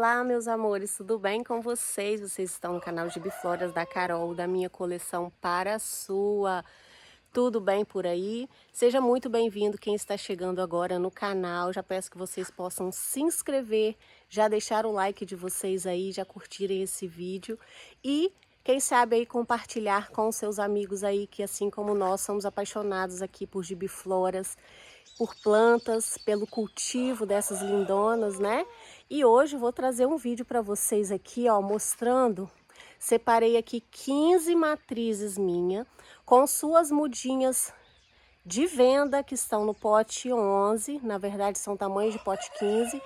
Olá, meus amores, tudo bem com vocês? Vocês estão no canal Gibifloras da Carol, da minha coleção para a sua. Tudo bem por aí? Seja muito bem-vindo quem está chegando agora no canal. Já peço que vocês possam se inscrever, já deixar o like de vocês aí, já curtirem esse vídeo e quem sabe aí compartilhar com os seus amigos aí que assim como nós somos apaixonados aqui por gibifloras, por plantas, pelo cultivo dessas lindonas, né? E hoje eu vou trazer um vídeo para vocês aqui, ó, mostrando. Separei aqui 15 matrizes minha, com suas mudinhas de venda, que estão no pote 11, na verdade são tamanho de pote 15,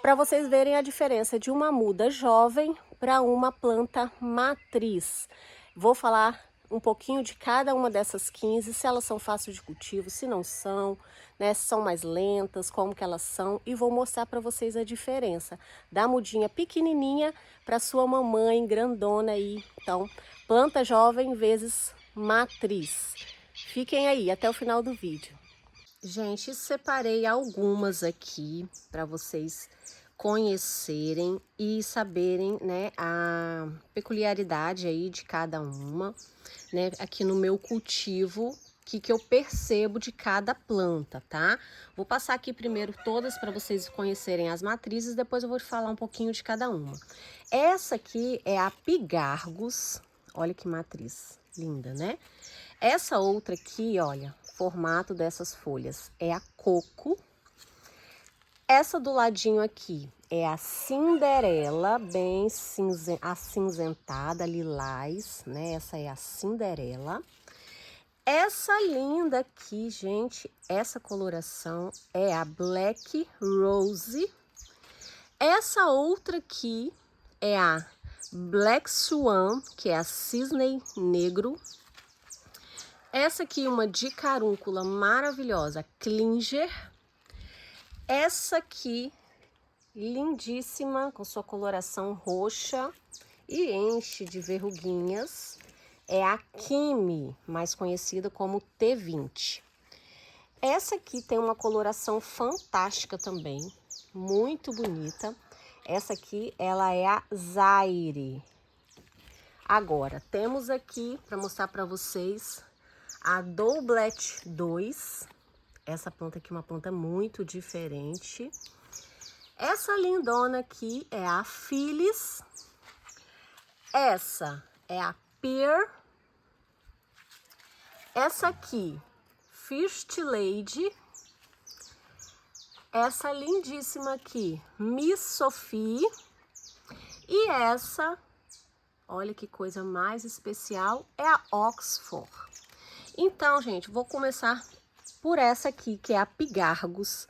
para vocês verem a diferença de uma muda jovem para uma planta matriz. Vou falar um pouquinho de cada uma dessas 15, se elas são fáceis de cultivo, se não são, né, se são mais lentas, como que elas são, e vou mostrar para vocês a diferença da mudinha pequenininha para sua mamãe grandona aí. Então, planta jovem vezes matriz. Fiquem aí até o final do vídeo. Gente, separei algumas aqui para vocês conhecerem e saberem, né, a peculiaridade aí de cada uma, né, aqui no meu cultivo, que eu percebo de cada planta, tá? Vou passar aqui primeiro todas para vocês conhecerem as matrizes, depois eu vou falar um pouquinho de cada uma. Essa aqui é a Pigargos, olha que matriz linda, né? Essa outra aqui, olha, formato dessas folhas é a Coco. Essa do ladinho aqui é a Cinderela, bem acinzentada, lilás, né? Essa é a Cinderela. Essa linda aqui, gente, essa coloração é a Black Rose. Essa outra aqui é a Black Swan, que é a Cisne Negro. Essa aqui, uma de carúncula maravilhosa, Klinger. Essa aqui, lindíssima, com sua coloração roxa e enche de verruguinhas, é a Kimi, mais conhecida como T20. Essa aqui tem uma coloração fantástica também, muito bonita. Essa aqui, ela é a Zaire. Agora, temos aqui, para mostrar para vocês, a Doublet 2, essa planta aqui é uma planta muito diferente. Essa lindona aqui é a Phyllis. Essa é a Pear. Essa aqui, First Lady. Essa lindíssima aqui, Miss Sophie. E essa, olha que coisa mais especial, é a Oxford. Então, gente, vou começar por essa aqui, que é a Pigargos.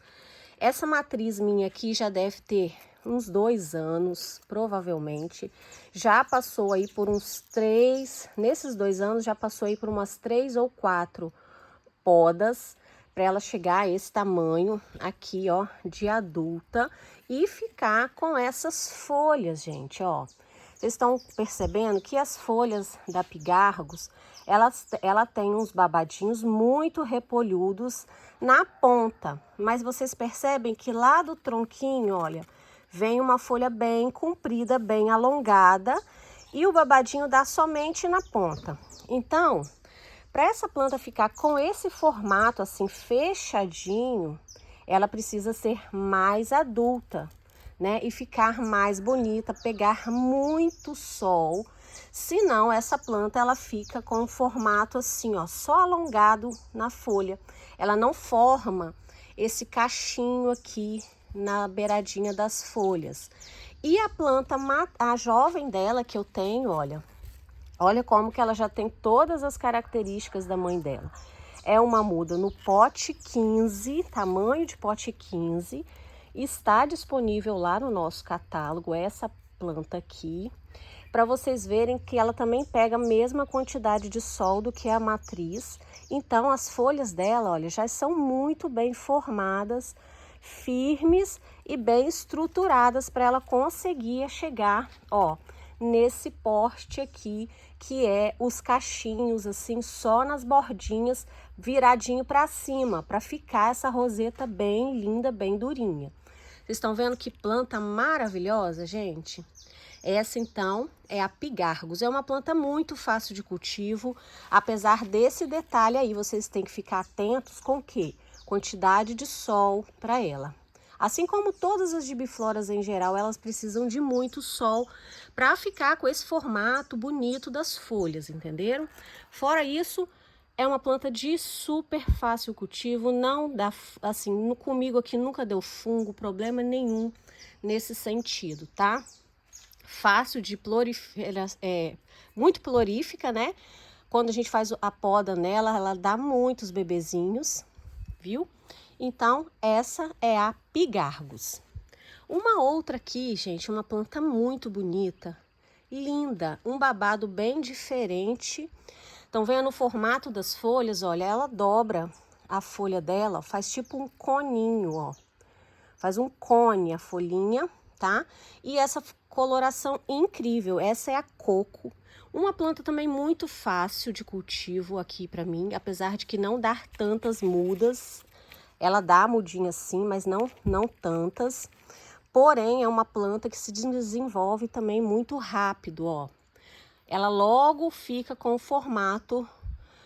Essa matriz minha aqui já deve ter uns 2 anos, provavelmente. Já passou aí por uns 3, nesses 2 anos já passou aí por umas 3 ou 4 podas, para ela chegar a esse tamanho aqui, ó, de adulta e ficar com essas folhas, gente, ó. Vocês estão percebendo que as folhas da Pigargos, ela tem uns babadinhos muito repolhudos na ponta. Mas vocês percebem que lá do tronquinho, olha, vem uma folha bem comprida, bem alongada. E o babadinho dá somente na ponta. Então, para essa planta ficar com esse formato assim fechadinho, ela precisa ser mais adulta, né? E ficar mais bonita, pegar muito sol. Senão essa planta ela fica com um formato assim, ó, só alongado na folha. Ela não forma esse cachinho aqui na beiradinha das folhas. E a planta, a jovem dela que eu tenho, olha como que ela já tem todas as características da mãe dela. É uma muda no pote 15, tamanho de pote 15. Está disponível lá no nosso catálogo essa planta aqui, para vocês verem que ela também pega a mesma quantidade de sol do que a matriz. Então as folhas dela, olha, já são muito bem formadas, firmes e bem estruturadas para ela conseguir chegar, ó, nesse porte aqui, que é os cachinhos assim, só nas bordinhas, viradinho para cima, para ficar essa roseta bem linda, bem durinha. Vocês Vocês estão vendo que planta maravilhosa, gente? Essa, então, é a Pigargos. É uma planta muito fácil de cultivo, apesar desse detalhe aí, vocês têm que ficar atentos com o quê? Quantidade de sol para ela. Assim como todas as gibifloras em geral, elas precisam de muito sol para ficar com esse formato bonito das folhas, entenderam? Fora isso, é uma planta de super fácil cultivo, não dá, assim, comigo aqui nunca deu fungo, problema nenhum nesse sentido, tá? Fácil de proliferar, muito florífica, né? Quando a gente faz a poda nela, ela dá muitos bebezinhos, viu? Então, essa é a Pigargos. Uma outra aqui, gente, uma planta muito bonita, linda, um babado bem diferente. Estão vendo o formato das folhas? Olha, ela dobra a folha dela, faz tipo um coninho, ó. Faz um cone a folhinha, tá? E essa coloração incrível, essa é a coco. Uma planta também muito fácil de cultivo aqui para mim, apesar de que não dar tantas mudas. Ela dá mudinha sim, mas não tantas. Porém, é uma planta que se desenvolve também muito rápido, ó. Ela logo fica com o formato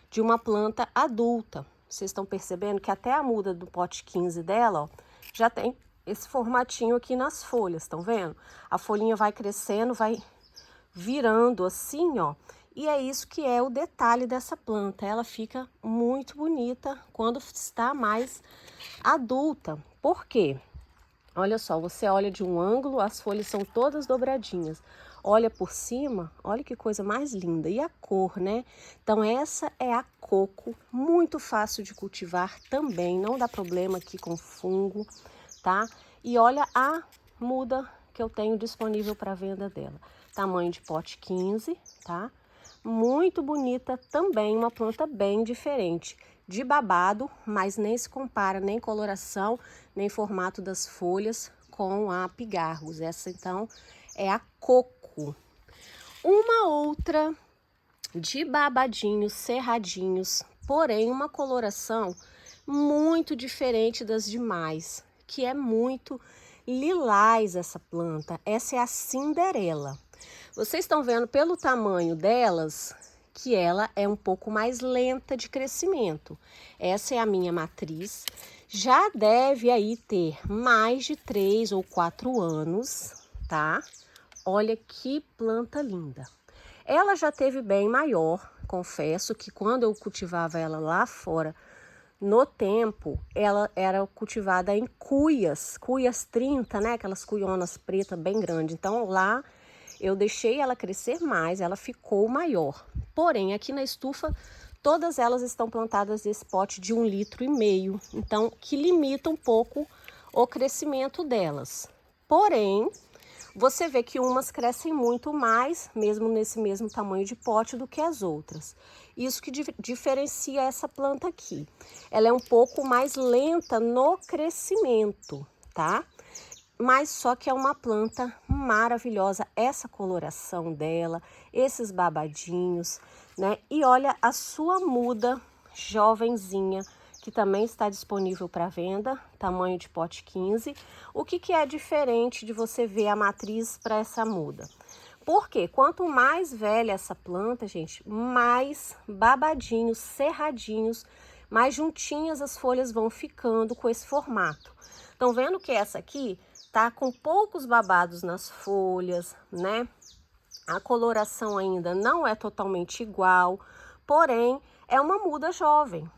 de uma planta adulta. Vocês estão percebendo que até a muda do pote 15 dela, ó, já tem esse formatinho aqui nas folhas, estão vendo? A folhinha vai crescendo, vai virando assim, ó. E é isso que é o detalhe dessa planta. Ela fica muito bonita quando está mais adulta. Por quê? Olha só, você olha de um ângulo, as folhas são todas dobradinhas. Olha por cima, olha que coisa mais linda. E a cor, né? Então essa é a coco, muito fácil de cultivar também, não dá problema aqui com fungo, tá? E olha a muda que eu tenho disponível para venda dela. Tamanho de pote 15, tá? Muito bonita também, uma planta bem diferente, de babado, mas nem se compara nem coloração, nem formato das folhas com a Pigargos. Essa então é a coco. Uma outra de babadinhos cerradinhos, porém uma coloração muito diferente das demais, que é muito lilás essa planta. Essa é a Cinderela. Vocês estão vendo pelo tamanho delas que ela é um pouco mais lenta de crescimento. Essa é a minha matriz. Já deve aí ter mais de 3 ou 4 anos, tá? Olha que planta linda. Ela já teve bem maior, confesso que quando eu cultivava ela lá fora, no tempo, ela era cultivada em cuias 30, né? Aquelas cuionas pretas bem grandes. Então lá eu deixei ela crescer mais, ela ficou maior. Porém, aqui na estufa, todas elas estão plantadas nesse pote de 1,5 litros. Então, que limita um pouco o crescimento delas. Porém, você vê que umas crescem muito mais, mesmo nesse mesmo tamanho de pote, do que as outras. Isso que diferencia essa planta aqui. Ela é um pouco mais lenta no crescimento, tá? Mas só que é uma planta maravilhosa, essa coloração dela, esses babadinhos, né? E olha a sua muda jovenzinha, que também está disponível para venda, tamanho de pote 15. O que é diferente de você ver a matriz para essa muda? Porque quanto mais velha essa planta, gente, mais babadinhos, cerradinhos, mais juntinhas as folhas vão ficando com esse formato. Estão vendo que essa aqui tá com poucos babados nas folhas, né? A coloração ainda não é totalmente igual, porém é uma muda jovem.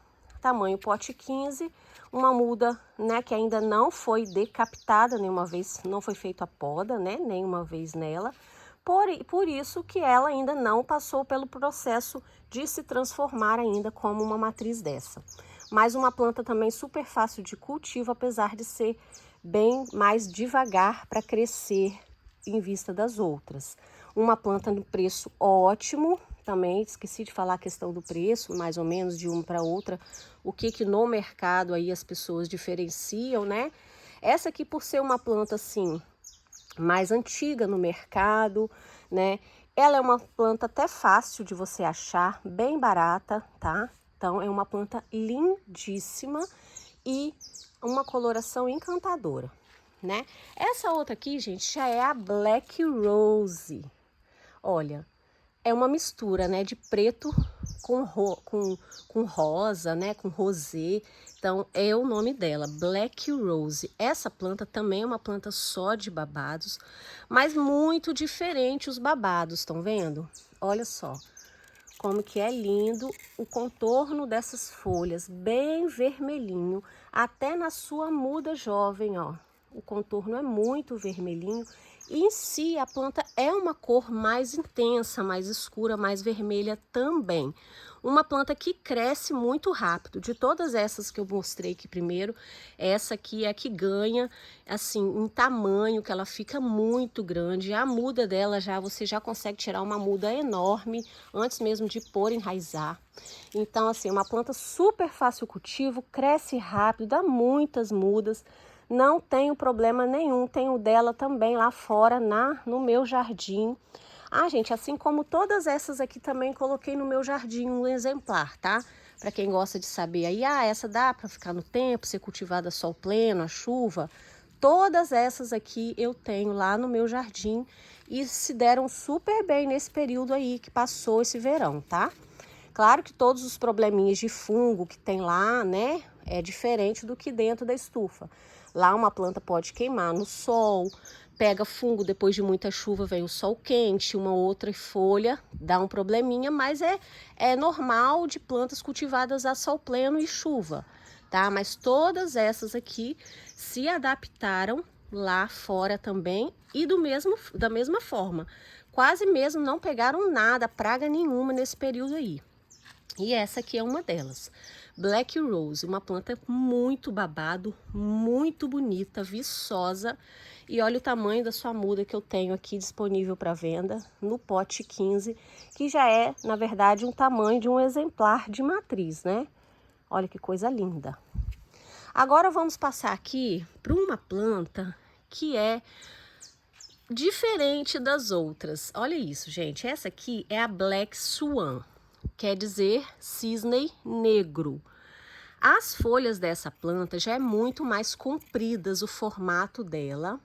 Tamanho pote 15, uma muda, né, que ainda não foi decapitada nenhuma vez, não foi feita a poda, né, nenhuma vez nela. Por isso que ela ainda não passou pelo processo de se transformar ainda como uma matriz dessa. Mas uma planta também super fácil de cultivo, apesar de ser bem mais devagar para crescer em vista das outras. Uma planta no preço ótimo, também esqueci de falar a questão do preço, mais ou menos de uma para outra, o que no mercado aí as pessoas diferenciam, né? Essa aqui, por ser uma planta assim, mais antiga no mercado, né? Ela é uma planta até fácil de você achar, bem barata, tá? Então, é uma planta lindíssima e uma coloração encantadora. né? Essa outra aqui, gente, já é a Black Rose. Olha, é uma mistura, né, de preto com rosa, né, com rosé. Então, é o nome dela, Black Rose. Essa planta também é uma planta só de babados, mas muito diferente os babados, estão vendo? Olha só como que é lindo o contorno dessas folhas, bem vermelhinho, até na sua muda jovem, ó. O contorno é muito vermelhinho e em si a planta é uma cor mais intensa, mais escura, mais vermelha também. Uma planta que cresce muito rápido. De todas essas que eu mostrei aqui primeiro, essa aqui é a que ganha, assim, em tamanho, que ela fica muito grande. A muda dela você já consegue tirar uma muda enorme antes mesmo de pôr enraizar. Então, assim, uma planta super fácil cultivo, cresce rápido, dá muitas mudas. Não tenho problema nenhum, tenho dela também lá fora no meu jardim. Ah, gente, assim como todas essas aqui também coloquei no meu jardim um exemplar, tá? Para quem gosta de saber aí, essa dá para ficar no tempo, ser cultivada a sol pleno, a chuva. Todas essas aqui eu tenho lá no meu jardim e se deram super bem nesse período aí que passou esse verão, tá? Claro que todos os probleminhas de fungo que tem lá, né, é diferente do que dentro da estufa. Lá uma planta pode queimar no sol, pega fungo depois de muita chuva, vem o sol quente, uma outra folha dá um probleminha, mas é normal de plantas cultivadas a sol pleno e chuva, tá? Mas todas essas aqui se adaptaram lá fora também e da mesma forma. Quase mesmo não pegaram nada, praga nenhuma nesse período aí. E essa aqui é uma delas, Black Rose, uma planta muito babado, muito bonita, viçosa. E olha o tamanho da sua muda que eu tenho aqui disponível para venda no pote 15, que já é, na verdade, um tamanho de um exemplar de matriz, né? Olha que coisa linda. Agora vamos passar aqui para uma planta que é diferente das outras. Olha isso, gente. Essa aqui é a Black Swan. Quer dizer cisne negro. As folhas dessa planta já é muito mais compridas o formato dela.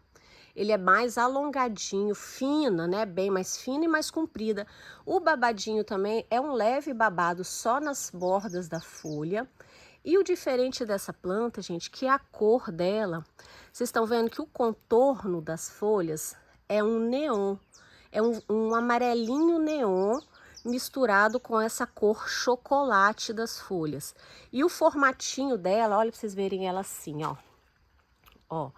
Ele é mais alongadinho, fina, né? Bem mais fina e mais comprida. O babadinho também é um leve babado só nas bordas da folha. E o diferente dessa planta, gente, que a cor dela, vocês estão vendo que o contorno das folhas é um neon. É um amarelinho neon misturado com essa cor chocolate das folhas. E o formatinho dela, olha para vocês verem ela assim, ó. Ó,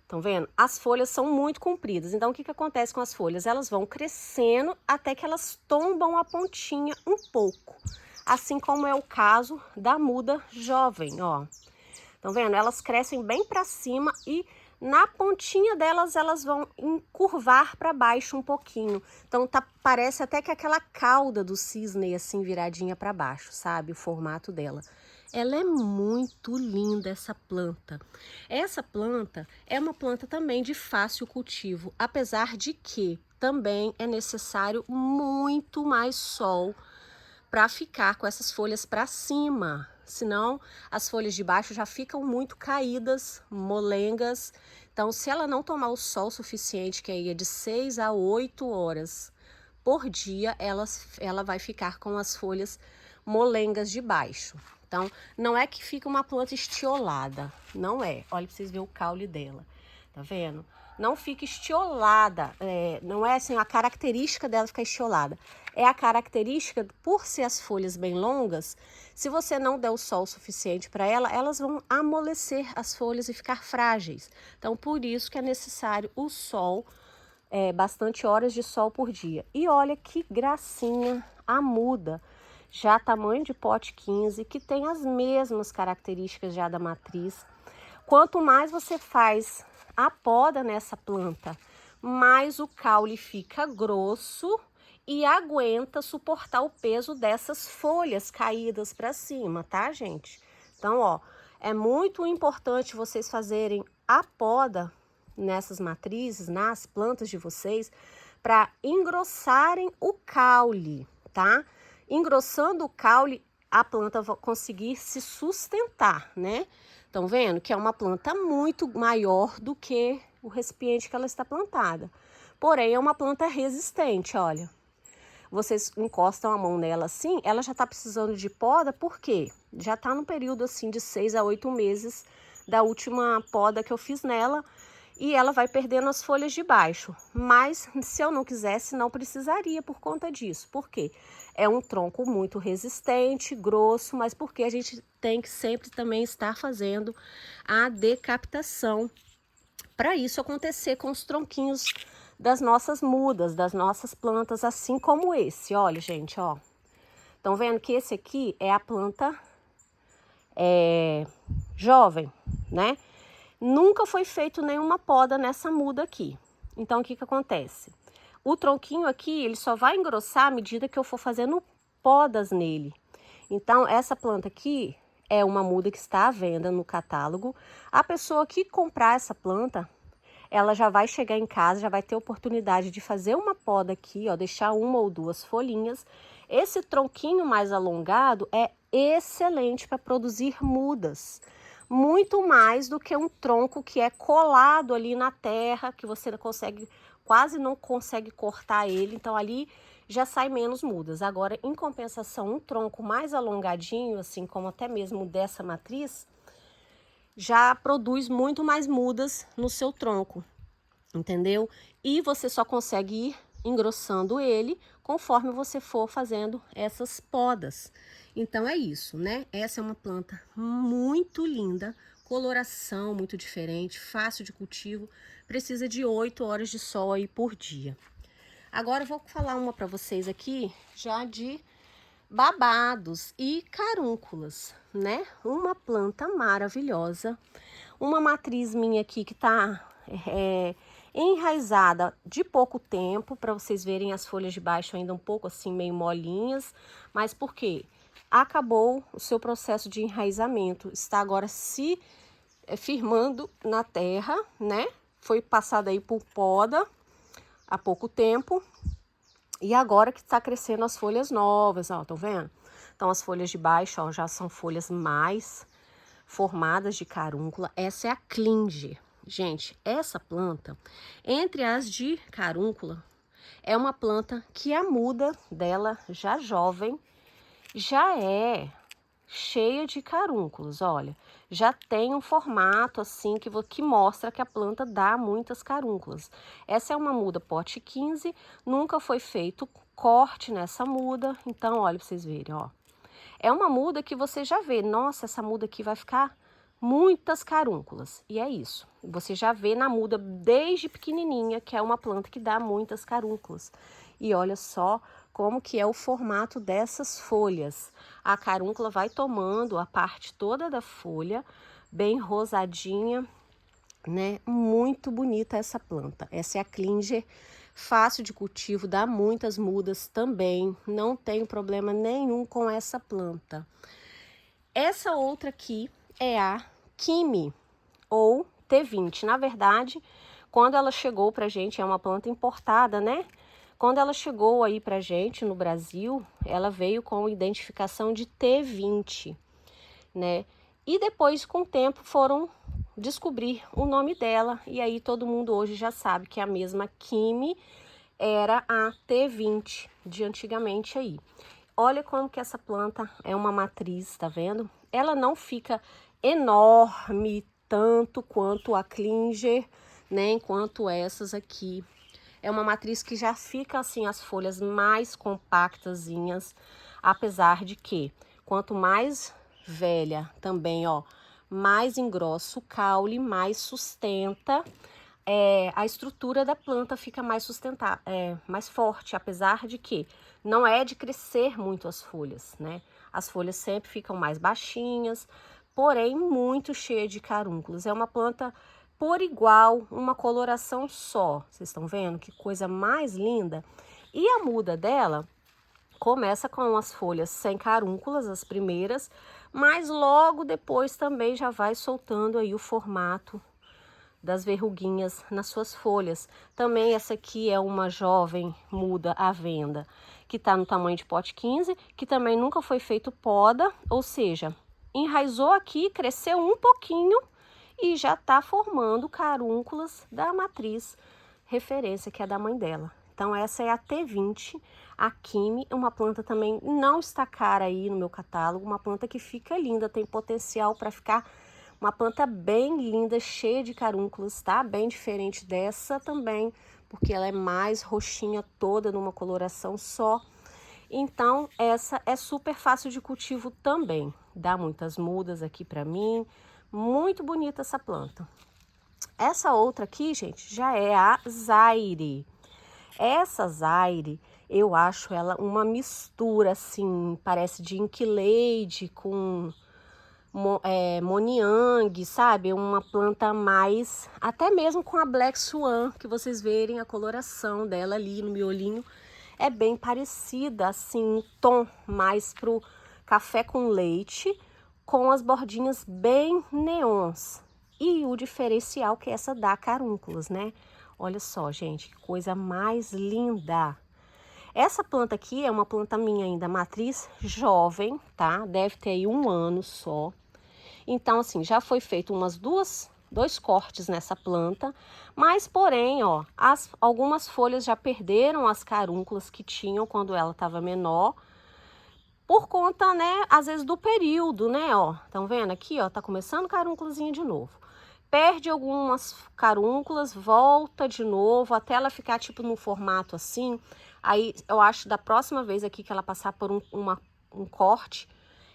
estão vendo? As folhas são muito compridas. Então, o que que acontece com as folhas? Elas vão crescendo até que elas tombam a pontinha um pouco. Assim como é o caso da muda jovem, ó. Estão vendo? Elas crescem bem para cima e na pontinha delas, elas vão encurvar para baixo um pouquinho. Então, parece até que aquela cauda do cisne, assim, viradinha para baixo, sabe? O formato dela. Ela é muito linda, essa planta. Essa planta é uma planta também de fácil cultivo, apesar de que também é necessário muito mais sol para ficar com essas folhas para cima. Senão as folhas de baixo já ficam muito caídas, molengas. Então, se ela não tomar o sol suficiente, que aí é de 6 a 8 horas por dia, ela vai ficar com as folhas molengas de baixo. Então, não é que fica uma planta estiolada, não é. Olha para vocês verem o caule dela, tá vendo? Não fica estiolada, não é assim a característica dela ficar estiolada. É a característica, por ser as folhas bem longas, se você não der o sol suficiente para ela, elas vão amolecer as folhas e ficar frágeis. Então, por isso que é necessário o sol, bastante horas de sol por dia. E olha que gracinha a muda, já tamanho de pote 15, que tem as mesmas características já da matriz. Quanto mais você faz a poda nessa planta, mais o caule fica grosso e aguenta suportar o peso dessas folhas caídas para cima, tá, gente? Então, ó, é muito importante vocês fazerem a poda nessas matrizes, nas plantas de vocês, para engrossarem o caule, tá? Engrossando o caule, a planta vai conseguir se sustentar, né? Estão vendo que é uma planta muito maior do que o recipiente que ela está plantada. Porém, é uma planta resistente, olha. Vocês encostam a mão nela assim, ela já está precisando de poda, por quê? Já está no período assim de 6 a 8 meses da última poda que eu fiz nela e ela vai perdendo as folhas de baixo. Mas se eu não quisesse, não precisaria por conta disso. Por quê? É um tronco muito resistente, grosso, mas porque a gente tem que sempre também estar fazendo a decapitação para isso acontecer com os tronquinhos das nossas mudas, das nossas plantas, assim como esse. Olha, gente, ó. Estão vendo que esse aqui é a planta jovem, né? Nunca foi feito nenhuma poda nessa muda aqui. Então, o que que acontece? O tronquinho aqui, ele só vai engrossar à medida que eu for fazendo podas nele. Então, essa planta aqui é uma muda que está à venda no catálogo. A pessoa que comprar essa planta, ela já vai chegar em casa, já vai ter oportunidade de fazer uma poda aqui, ó, deixar uma ou duas folhinhas. Esse tronquinho mais alongado é excelente para produzir mudas, muito mais do que um tronco que é colado ali na terra, que você não consegue, quase não consegue cortar ele, então ali já sai menos mudas. Agora, em compensação, um tronco mais alongadinho, assim como até mesmo dessa matriz, já produz muito mais mudas no seu tronco, entendeu? E você só consegue ir engrossando ele conforme você for fazendo essas podas. Então é isso, né? Essa é uma planta muito linda, coloração muito diferente, fácil de cultivo, precisa de 8 horas de sol aí por dia. Agora eu vou falar uma para vocês aqui já de babados e carúnculas, né? Uma planta maravilhosa, uma matriz minha aqui que tá enraizada de pouco tempo, para vocês verem as folhas de baixo ainda um pouco assim meio molinhas, mas por quê? Acabou o seu processo de enraizamento, está agora se firmando na terra, né? Foi passada aí por poda há pouco tempo. E agora que está crescendo as folhas novas, ó, estão vendo? Então, as folhas de baixo, ó, já são folhas mais formadas de carúncula. Essa é a Klinger. Gente, essa planta, entre as de carúncula, é uma planta que a muda dela, já jovem, já é cheia de carúnculos, olha. Já tem um formato assim que mostra que a planta dá muitas carúnculas. Essa é uma muda pote 15, nunca foi feito corte nessa muda. Então, olha para vocês verem, ó. É uma muda que você já vê, nossa, essa muda aqui vai ficar muitas carúnculas. E é isso. Você já vê na muda desde pequenininha que é uma planta que dá muitas carúnculas. E olha só como que é o formato dessas folhas. A carúncula vai tomando a parte toda da folha, bem rosadinha, né? Muito bonita essa planta. Essa é a Klinger, fácil de cultivo, dá muitas mudas também. Não tenho problema nenhum com essa planta. Essa outra aqui é a Kimi, ou T20. Na verdade, quando ela chegou pra gente, é uma planta importada, né? Quando ela chegou aí pra gente no Brasil, ela veio com identificação de T20, né? E depois, com o tempo, foram descobrir o nome dela, e aí todo mundo hoje já sabe que a mesma Kimi era a T20 de antigamente aí. Olha como que essa planta é uma matriz, tá vendo? Ela não fica enorme tanto quanto a Klinger, né? Enquanto essas aqui. É uma matriz que já fica assim as folhas mais compactazinhas, apesar de que quanto mais velha também, ó, mais engrossa o caule, mais sustenta, a estrutura da planta fica mais mais forte, apesar de que não é de crescer muito as folhas, né? As folhas sempre ficam mais baixinhas, porém muito cheia de carúnculos. É uma planta por igual, uma coloração só. Vocês estão vendo que coisa mais linda? E a muda dela começa com as folhas sem carúnculas, as primeiras, mas logo depois também já vai soltando aí o formato das verruguinhas nas suas folhas. Também essa aqui é uma jovem muda à venda, que está no tamanho de pote 15, que também nunca foi feito poda, ou seja, enraizou aqui, cresceu um pouquinho e já tá formando carúnculas da matriz referência, que é da mãe dela. Então essa é a T20, a Kimi, uma planta também não está cara aí no meu catálogo, uma planta que fica linda, tem potencial para ficar uma planta bem linda, cheia de carúnculas, tá? Bem diferente dessa também, porque ela é mais roxinha toda numa coloração só. Então essa é super fácil de cultivo também, dá muitas mudas aqui para mim, muito bonita essa planta. Essa outra aqui, gente, já é a Zaire. Essa Zaire, eu acho ela uma mistura, assim, parece de Inkileide com Moniang, sabe? Uma planta mais, até mesmo com a Black Swan, que vocês verem a coloração dela ali no miolinho. É bem parecida, assim, um tom mais pro café com leite, com as bordinhas bem neons. E o diferencial que é essa dá carúnculas, né? Olha só, gente, que coisa mais linda. Essa planta aqui é uma planta minha ainda, matriz jovem, tá? Deve ter aí 1 ano só. Então, assim, já foi feito dois cortes nessa planta, mas porém, ó, algumas folhas já perderam as carúnculas que tinham quando ela estava menor, por conta, né, às vezes do período, né, ó. Estão vendo aqui, ó, tá começando carúnculazinha de novo. Perde algumas carúnculas, volta de novo, até ela ficar tipo no formato assim. Aí eu acho da próxima vez aqui que ela passar por um corte,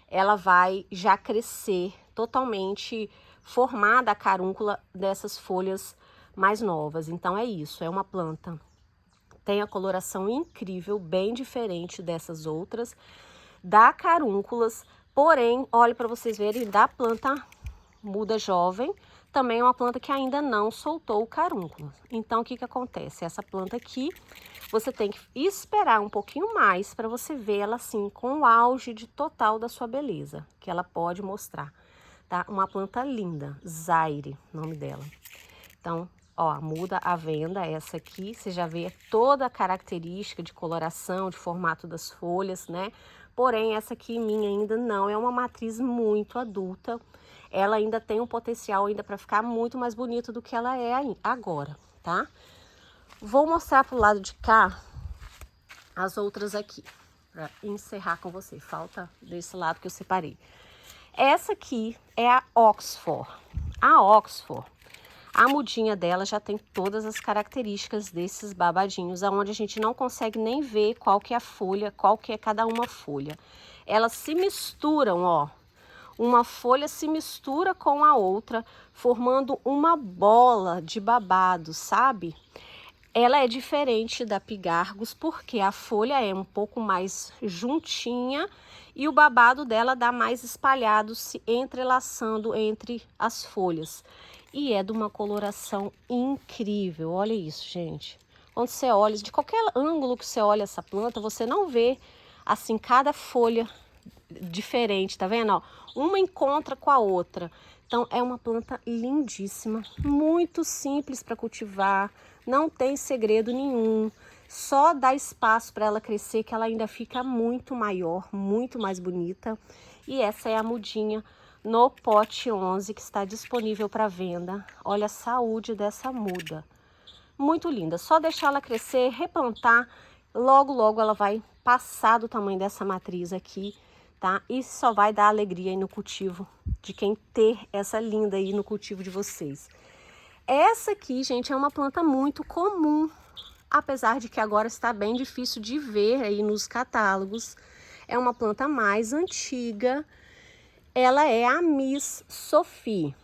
ela vai já crescer totalmente formada a carúncula dessas folhas mais novas. Então é isso, é uma planta. Tem a coloração incrível, bem diferente dessas outras. Dá carúnculas, porém, olha para vocês verem, da planta muda jovem, também é uma planta que ainda não soltou o carúnculo. Então, o que que acontece? Essa planta aqui, você tem que esperar um pouquinho mais para você ver ela assim, com o auge de total da sua beleza, que ela pode mostrar, tá? Uma planta linda, Zaire, nome dela. Então, ó, muda à venda essa aqui, você já vê toda a característica de coloração, de formato das folhas, né? Porém, essa aqui minha ainda não, é uma matriz muito adulta. Ela ainda tem um potencial ainda para ficar muito mais bonita do que ela é agora, tá? Vou mostrar pro lado de cá as outras aqui, para encerrar com você. Falta desse lado que eu separei. Essa aqui é a Oxford. A Oxford, a mudinha dela já tem todas as características desses babadinhos, aonde a gente não consegue nem ver qual que é a folha, qual que é cada uma folha. Elas se misturam, ó. Uma folha se mistura com a outra, formando uma bola de babado, sabe? Ela é diferente da Pigargos porque a folha é um pouco mais juntinha e o babado dela dá mais espalhado, se entrelaçando entre as folhas. E é de uma coloração incrível, olha isso, gente. Quando você olha, de qualquer ângulo que você olha essa planta, você não vê assim cada folha diferente, tá vendo? Ó, uma encontra com a outra. Então é uma planta lindíssima, muito simples para cultivar, não tem segredo nenhum. Só dá espaço para ela crescer que ela ainda fica muito maior, muito mais bonita. E essa é a mudinha no pote 11 que está disponível para venda. Olha a saúde dessa muda. Muito linda, só deixar ela crescer, replantar, logo logo ela vai passar do tamanho dessa matriz aqui, tá? E só vai dar alegria aí no cultivo de quem ter essa linda aí no cultivo de vocês. Essa aqui, gente, é uma planta muito comum, apesar de que agora está bem difícil de ver aí nos catálogos. É uma planta mais antiga, ela é a Miss Sophie.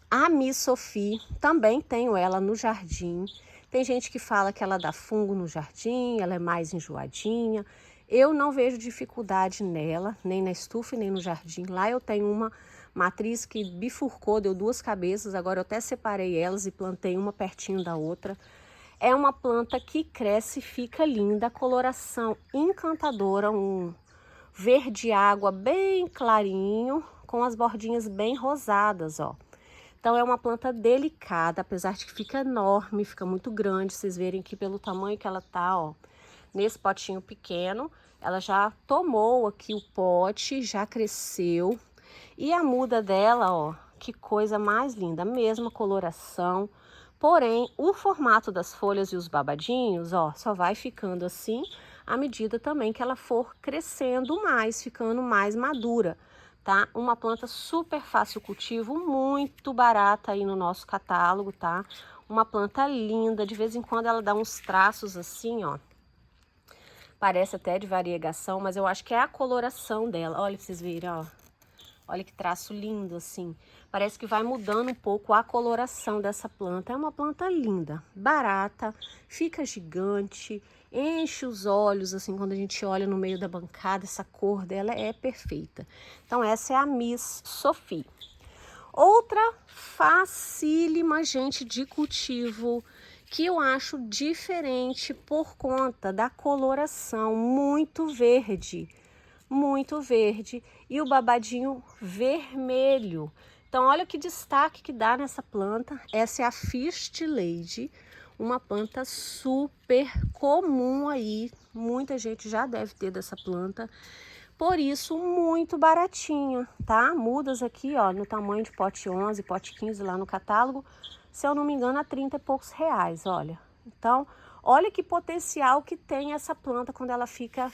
A Miss Sophie, também tenho ela no jardim. Tem gente que fala que ela dá fungo no jardim, ela é mais enjoadinha. Eu não vejo dificuldade nela, nem na estufa nem no jardim. Lá eu tenho uma matriz que bifurcou, deu 2 cabeças, agora eu até separei elas e plantei uma pertinho da outra. É uma planta que cresce e fica linda, a coloração encantadora, um verde água bem clarinho, com as bordinhas bem rosadas, ó. Então é uma planta delicada, apesar de que fica enorme, fica muito grande. Vocês verem aqui pelo tamanho que ela tá, ó. Nesse potinho pequeno, ela já tomou aqui o pote, já cresceu. E a muda dela, ó, que coisa mais linda, mesma coloração. Porém, o formato das folhas e os babadinhos, ó, só vai ficando assim à medida também que ela for crescendo mais, ficando mais madura, tá? Uma planta super fácil cultivo, muito barata aí no nosso catálogo, tá? Uma planta linda, de vez em quando ela dá uns traços assim, ó. Parece até de variegação, mas eu acho que é a coloração dela. Olha pra vocês verem, ó. Olha que traço lindo assim. Parece que vai mudando um pouco a coloração dessa planta. É uma planta linda, barata, fica gigante, enche os olhos assim quando a gente olha no meio da bancada. Essa cor dela é perfeita. Então essa é a Miss Sophie. Outra facílima, gente, de cultivo que eu acho diferente por conta da coloração muito verde e o babadinho vermelho. Então olha que destaque que dá nessa planta. Essa é a Fist Lady, uma planta super comum aí, muita gente já deve ter dessa planta. Por isso, muito baratinha, tá? Mudas aqui, ó, no tamanho de pote 11, pote 15 lá no catálogo, se eu não me engano, a 30 e poucos reais, olha. Então, olha que potencial que tem essa planta quando ela fica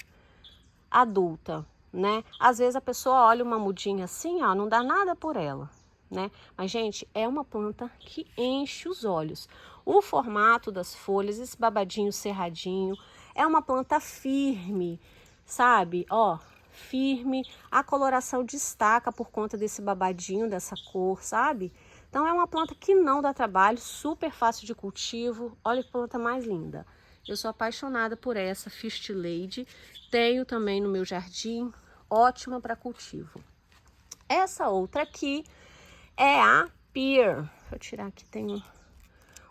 adulta, né? Às vezes a pessoa olha uma mudinha assim, ó, não dá nada por ela, né? Mas, gente, é uma planta que enche os olhos. O formato das folhas, esse babadinho cerradinho, é uma planta firme, sabe? Ó, firme, a coloração destaca por conta desse babadinho, dessa cor, sabe? Então é uma planta que não dá trabalho, super fácil de cultivo. Olha que planta mais linda. Eu sou apaixonada por essa Fist Lady, tenho também no meu jardim, ótima para cultivo. Essa outra aqui é a Pear. Deixa eu tirar aqui, tem um...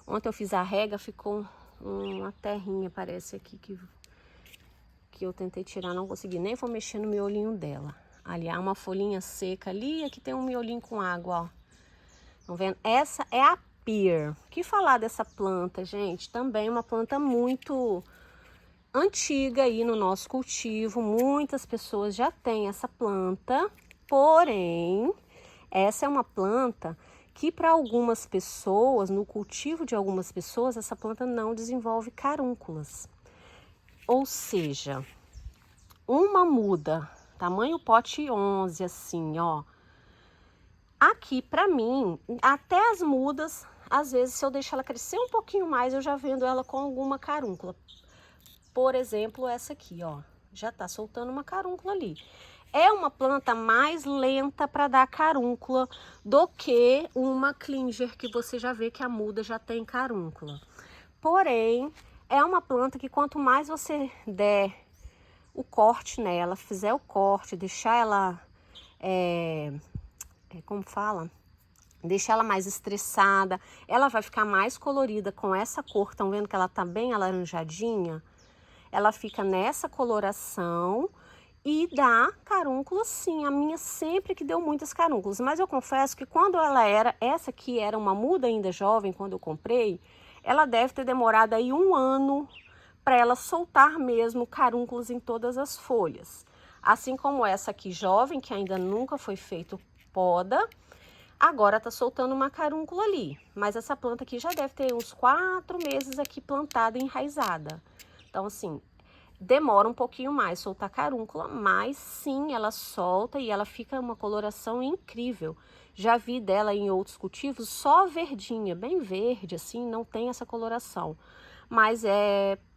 Ontem eu fiz a rega, ficou uma terrinha, parece aqui, que eu tentei tirar, não consegui, nem vou mexer no miolinho dela. Ali há uma folhinha seca ali, aqui tem um miolinho com água, ó. Estão vendo? Essa é a Pear. O que falar dessa planta, gente? Também uma planta muito antiga aí no nosso cultivo. Muitas pessoas já têm essa planta, porém, essa é uma planta que para algumas pessoas, no cultivo de algumas pessoas, essa planta não desenvolve carúnculas. Ou seja, uma muda, tamanho pote 11, assim, ó. Aqui, pra mim, até as mudas, às vezes, se eu deixar ela crescer um pouquinho mais, eu já vendo ela com alguma carúncula. Por exemplo, essa aqui, ó, já tá soltando uma carúncula ali. É uma planta mais lenta para dar carúncula do que uma Klinger, que você já vê que a muda já tem carúncula. Porém, é uma planta que quanto mais você der o corte nela, fizer o corte, deixar ela, como fala? Deixar ela mais estressada, ela vai ficar mais colorida com essa cor. Estão vendo que ela tá bem alaranjadinha? Ela fica nessa coloração e dá carúnculas sim. A minha sempre que deu muitas carúnculas, mas eu confesso que quando ela era, essa aqui era uma muda ainda jovem, quando eu comprei, ela deve ter demorado aí 1 ano para ela soltar mesmo carúnculos em todas as folhas. Assim como essa aqui jovem, que ainda nunca foi feito poda, agora tá soltando uma carúncula ali. Mas essa planta aqui já deve ter uns 4 meses aqui plantada e enraizada. Então, assim, demora um pouquinho mais soltar carúncula, mas sim, ela solta e ela fica uma coloração incrível. Já vi dela em outros cultivos, só verdinha, bem verde, assim, não tem essa coloração. Mas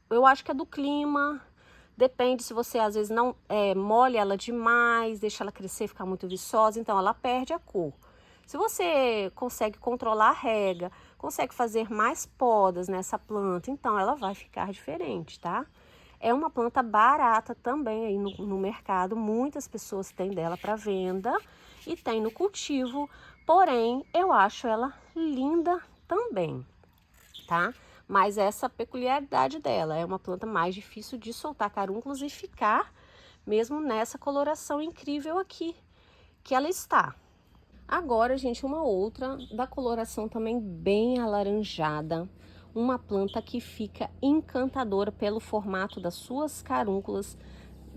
eu acho que é do clima, depende se você às vezes não molha ela demais, deixa ela crescer, ficar muito viçosa, então ela perde a cor. Se você consegue controlar a rega, consegue fazer mais podas nessa planta, então ela vai ficar diferente, tá? É uma planta barata também aí no mercado, muitas pessoas têm dela para venda e tem no cultivo, porém eu acho ela linda também, tá? Mas essa peculiaridade dela, é uma planta mais difícil de soltar carúnculos e ficar mesmo nessa coloração incrível aqui que ela está. Agora, gente, uma outra da coloração também bem alaranjada, uma planta que fica encantadora pelo formato das suas carúnculas,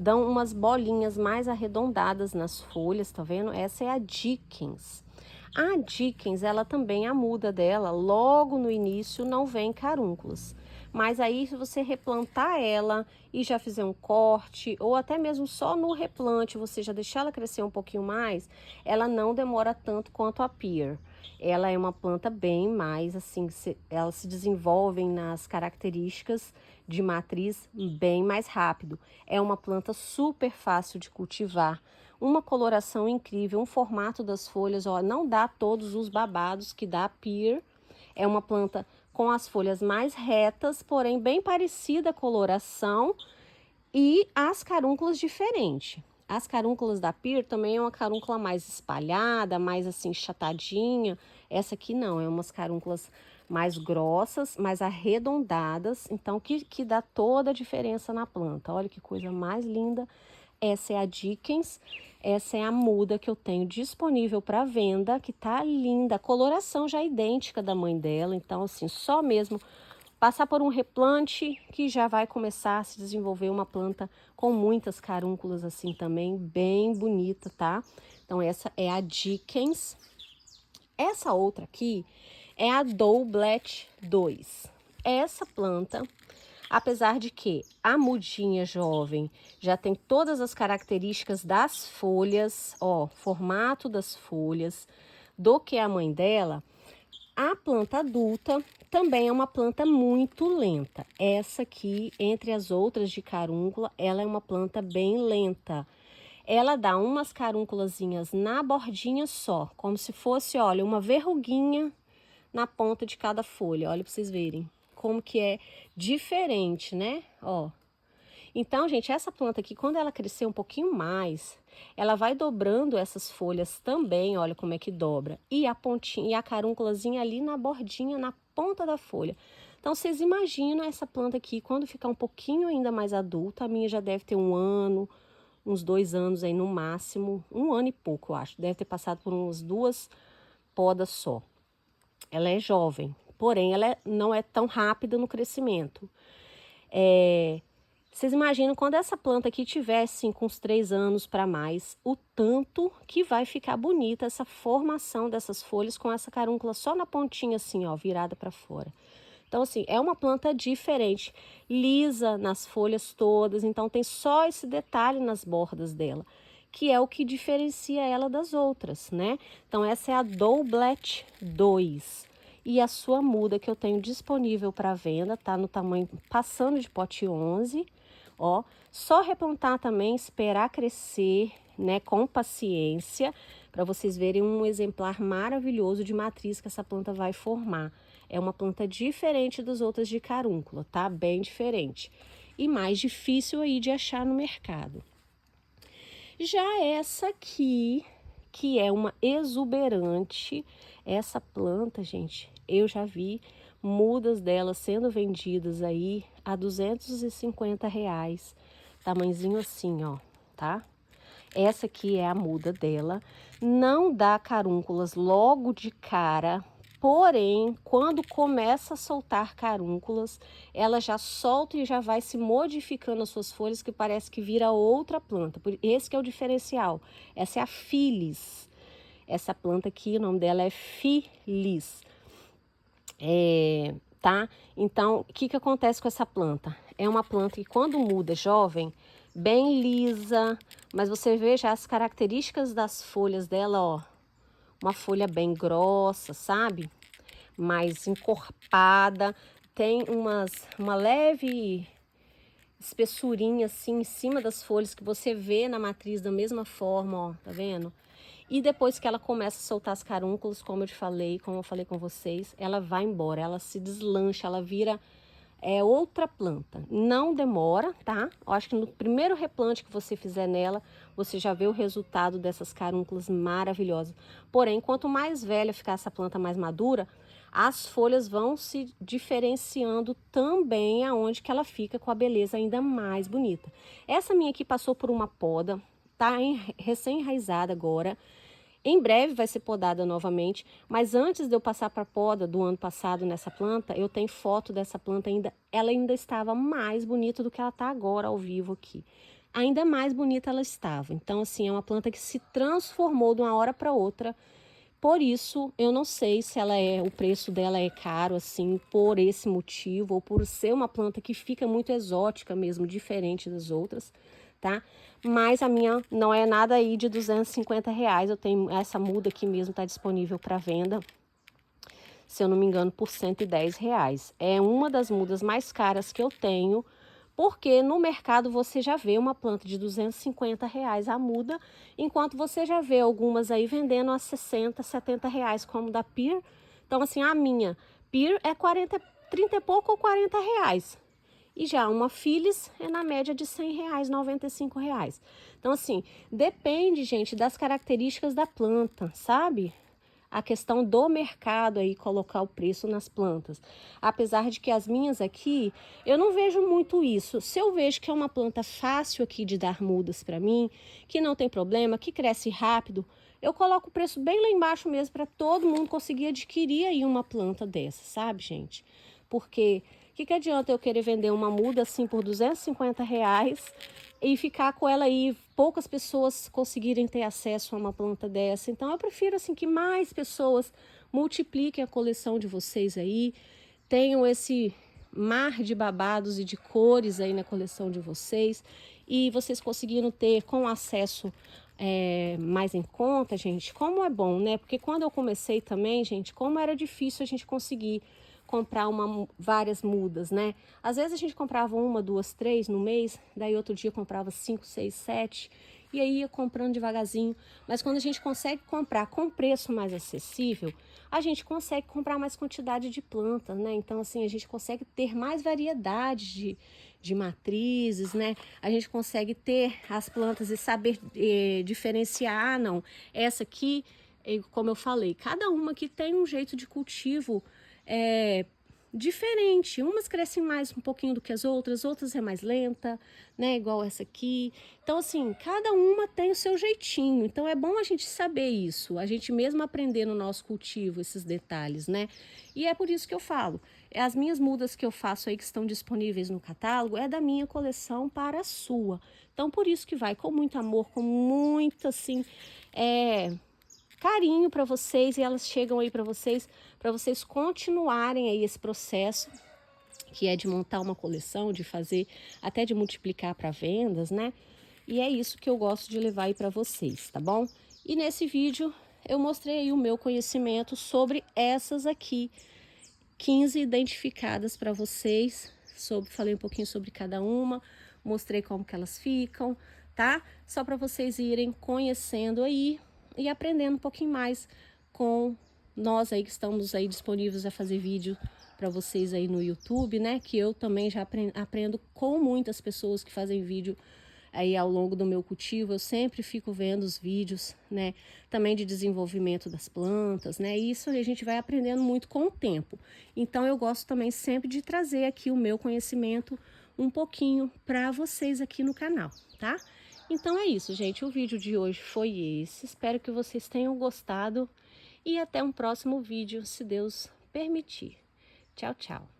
dão umas bolinhas mais arredondadas nas folhas, tá vendo? Essa é a Dickens. A Dickens, ela também, a muda dela, logo no início não vem carúnculos. Mas aí, se você replantar ela e já fizer um corte, ou até mesmo só no replante, você já deixar ela crescer um pouquinho mais, ela não demora tanto quanto a Pear. Ela é uma planta bem mais, assim, ela se desenvolve nas características de matriz bem mais rápido. É uma planta super fácil de cultivar, uma coloração incrível, um formato das folhas, ó, não dá todos os babados que dá a Pear. É uma planta com as folhas mais retas, porém bem parecida a coloração e as carúnculas diferentes. As carúnculas da Pear também é uma carúncula mais espalhada, mais assim chatadinha. Essa aqui não, é umas carúnculas mais grossas, mais arredondadas, então que dá toda a diferença na planta. Olha que coisa mais linda. Essa é a Dickens, essa é a muda que eu tenho disponível para venda, que tá linda, a coloração já é idêntica da mãe dela, então assim, só mesmo passar por um replante que já vai começar a se desenvolver uma planta com muitas carúnculas assim também, bem bonita, tá? Então essa é a Dickens. Essa outra aqui é a Doublet 2. Essa planta, apesar de que a mudinha jovem já tem todas as características das folhas, ó, formato das folhas, do que a mãe dela, a planta adulta também é uma planta muito lenta. Essa aqui, entre as outras de carúncula, ela é uma planta bem lenta. Ela dá umas carúnculazinhas na bordinha só, como se fosse, olha, uma verruguinha na ponta de cada folha. Olha para vocês verem como que é diferente, né? Ó. Então, gente, essa planta aqui, quando ela crescer um pouquinho mais, ela vai dobrando essas folhas também, olha como é que dobra. E a pontinha, e a carúnculazinha ali na bordinha, na ponta da folha. Então, vocês imaginam essa planta aqui, quando ficar um pouquinho ainda mais adulta, a minha já deve ter 1 ano, uns 2 anos aí no máximo, 1 ano e pouco, eu acho. Deve ter passado por umas 2 podas só. Ela é jovem, porém ela não é tão rápida no crescimento. Vocês imaginam quando essa planta aqui tiver assim, com uns 3 anos para mais, o tanto que vai ficar bonita essa formação dessas folhas com essa carúncula só na pontinha assim, ó, virada para fora. Então assim, é uma planta diferente, lisa nas folhas todas, então tem só esse detalhe nas bordas dela, que é o que diferencia ela das outras, né? Então essa é a Doublet 2. E a sua muda que eu tenho disponível para venda, tá no tamanho passando de pote 11, ó. Só replantar também, esperar crescer, né, com paciência, para vocês verem um exemplar maravilhoso de matriz que essa planta vai formar. É uma planta diferente das outras de carúncula, tá? Bem diferente. E mais difícil aí de achar no mercado. Já essa aqui, que é uma exuberante, essa planta, gente, eu já vi mudas dela sendo vendidas aí a R$ 250, tamanhozinho assim, ó, tá? Essa aqui é a muda dela, não dá carúnculas logo de cara, porém, quando começa a soltar carúnculas, ela já solta e já vai se modificando as suas folhas, que parece que vira outra planta. Esse que é o diferencial. Essa é a Phyllis. Essa planta aqui, o nome dela é Phyllis. Tá? Então, o que acontece com essa planta? É uma planta que quando muda jovem, bem lisa, mas você vê já as características das folhas dela, ó. Uma folha bem grossa, sabe? Mais encorpada, tem uma leve espessurinha assim em cima das folhas que você vê na matriz da mesma forma, ó, tá vendo? E depois que ela começa a soltar as carúnculas, como eu te falei, como eu falei com vocês, ela vai embora, ela se deslancha, ela vira outra planta. Não demora, tá? Eu acho que no primeiro replante que você fizer nela, você já vê o resultado dessas carúnculas maravilhosas. Porém, quanto mais velha ficar essa planta mais madura, as folhas vão se diferenciando também aonde que ela fica com a beleza ainda mais bonita. Essa minha aqui passou por uma poda, tá recém-enraizada agora. Em breve vai ser podada novamente, mas antes de eu passar para a poda do ano passado nessa planta, eu tenho foto dessa planta ainda, ela ainda estava mais bonita do que ela está agora ao vivo aqui. ainda mais bonita ela estava. Então, assim, é uma planta que se transformou de uma hora para outra. Por isso, eu não sei se o preço dela é caro, assim, por esse motivo, ou por ser uma planta que fica muito exótica mesmo, diferente das outras, tá? Mas a minha não é nada aí de R$ 250. Eu tenho essa muda aqui mesmo, tá disponível para venda, se eu não me engano, por R$ 110. É uma das mudas mais caras que eu tenho, porque no mercado você já vê uma planta de R$ 250 a muda, enquanto você já vê algumas aí vendendo a R$ 60, R$ 70, como da Pear. Então, assim, a minha Pear é 30 e pouco ou R$ 40. E já uma Phyllis é na média de R$ 100, R$ 95. Então, assim, depende, gente, das características da planta, sabe? A questão do mercado aí, colocar o preço nas plantas. Apesar de que as minhas aqui, eu não vejo muito isso. Se eu vejo que é uma planta fácil aqui de dar mudas para mim, que não tem problema, que cresce rápido, eu coloco o preço bem lá embaixo mesmo para todo mundo conseguir adquirir aí uma planta dessa, sabe, gente? Porque o que adianta eu querer vender uma muda assim por R$ 250 e ficar com ela aí, poucas pessoas conseguirem ter acesso a uma planta dessa? Então eu prefiro assim que mais pessoas multipliquem a coleção de vocês aí, tenham esse mar de babados e de cores aí na coleção de vocês, e vocês conseguindo ter com acesso mais em conta, gente, como é bom, né? Porque quando eu comecei também, gente, como era difícil a gente conseguir comprar várias mudas, né? Às vezes a gente comprava uma, duas, três no mês, daí outro dia comprava 5, 6, 7, e aí ia comprando devagarzinho. Mas quando a gente consegue comprar com preço mais acessível, a gente consegue comprar mais quantidade de plantas, né? Então, assim, a gente consegue ter mais variedade de matrizes, né? A gente consegue ter as plantas e saber diferenciar, não, essa aqui, como eu falei, cada uma aqui tem um jeito de cultivo diferente. Umas crescem mais um pouquinho do que as outras é mais lenta, né? Igual essa aqui. Então, assim, cada uma tem o seu jeitinho. Então, é bom a gente saber isso, a gente mesmo aprender no nosso cultivo esses detalhes, né? E é por isso que eu falo, as minhas mudas que eu faço aí, que estão disponíveis no catálogo, é da minha coleção para a sua. Então, por isso que vai com muito amor, com muito, assim, carinho para vocês, e elas chegam aí para vocês continuarem aí esse processo, que é de montar uma coleção, de fazer, até de multiplicar para vendas, né? E é isso que eu gosto de levar aí para vocês, tá bom? E nesse vídeo eu mostrei aí o meu conhecimento sobre essas aqui, 15 identificadas para vocês, falei um pouquinho sobre cada uma, mostrei como que elas ficam, tá? Só para vocês irem conhecendo aí e aprendendo um pouquinho mais com nós aí que estamos aí disponíveis a fazer vídeo para vocês aí no YouTube, né? Que eu também já aprendo com muitas pessoas que fazem vídeo aí ao longo do meu cultivo. Eu sempre fico vendo os vídeos, né? Também de desenvolvimento das plantas, né? E isso a gente vai aprendendo muito com o tempo. Então eu gosto também sempre de trazer aqui o meu conhecimento um pouquinho para vocês aqui no canal, tá? Então é isso, gente. O vídeo de hoje foi esse. Espero que vocês tenham gostado e até um próximo vídeo, se Deus permitir. Tchau, tchau.